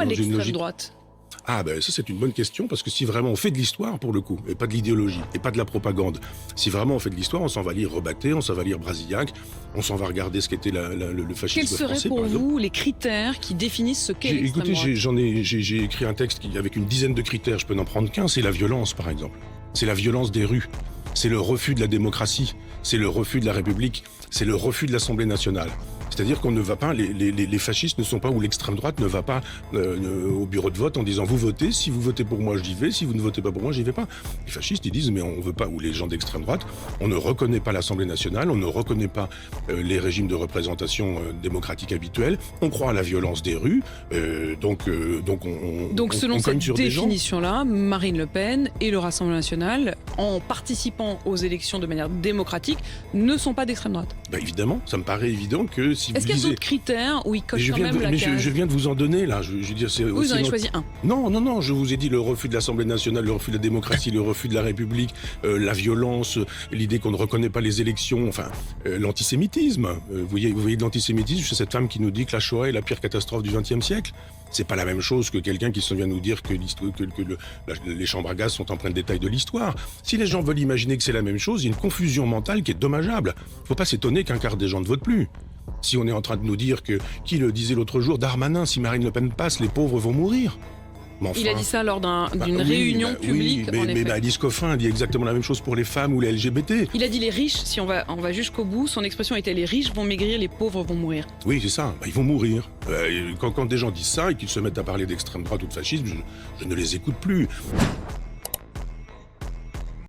dans une l'extrême logique... droite? Ah ben ça c'est une bonne question, parce que si vraiment on fait de l'histoire pour le coup, et pas de l'idéologie, et pas de la propagande, si vraiment on fait de l'histoire, on s'en va lire Rebatté, on s'en va lire Brasillac, on s'en va regarder ce qu'était le fascisme Quels seraient français pour par exemple. vous les critères qui définissent ce qu'est l'extrême Écoutez, droite? j'ai écrit un texte avec une dizaine de critères, je peux n'en prendre qu'un, c'est la violence par exemple. C'est la violence des rues, c'est le refus de la démocratie, c'est le refus de la République, c'est le refus de l'Assemblée nationale. C'est-à-dire qu'on ne va pas, les fascistes ne sont pas, ou l'extrême droite ne va pas au bureau de vote en disant vous votez, si vous votez pour moi j'y vais, si vous ne votez pas pour moi j'y vais pas. Les fascistes ils disent mais on veut pas, ou les gens d'extrême droite, on ne reconnaît pas l'Assemblée nationale, on ne reconnaît pas les régimes de représentation démocratique habituels, on croit à la violence des rues, donc Selon on cogne cette sur des gens. définition-là, Marine Le Pen et le Rassemblement national, en participant aux élections de manière démocratique, ne sont pas d'extrême droite. Bah évidemment, ça me paraît évident que si vous Est-ce qu'il y a lisez... d'autres critères où ils cochent je quand viens même de, la mais case? je viens de vous en donner là. Je veux dire, c'est Vous aussi en avez notre- choisi un. Non, je vous ai dit le refus de l'Assemblée nationale, le refus de la démocratie, le refus de la République, la violence, l'idée qu'on ne reconnaît pas les élections, enfin, l'antisémitisme. Vous voyez de l'antisémitisme chez cette femme qui nous dit que la Shoah est la pire catastrophe du XXe siècle. C'est pas la même chose que quelqu'un qui vient nous dire que les chambres à gaz sont empreintes de détails de l'histoire. Si les gens veulent imaginer que c'est la même chose, il y a une confusion mentale qui est dommageable. Faut pas s'étonner qu'un quart des gens ne votent plus. Si on est en train de nous dire que, qui le disait l'autre jour, Darmanin, si Marine Le Pen passe, les pauvres vont mourir. Mais enfin, Il a dit ça lors d'une oui, réunion publique, oui, en effet. mais Alice Coffin dit exactement la même chose pour les femmes ou les LGBT. Il a dit les riches, si on va jusqu'au bout, son expression était les riches vont maigrir, les pauvres vont mourir. Oui, c'est ça, ils vont mourir. Quand des gens disent ça et qu'ils se mettent à parler d'extrême droite ou de fascisme, je ne les écoute plus.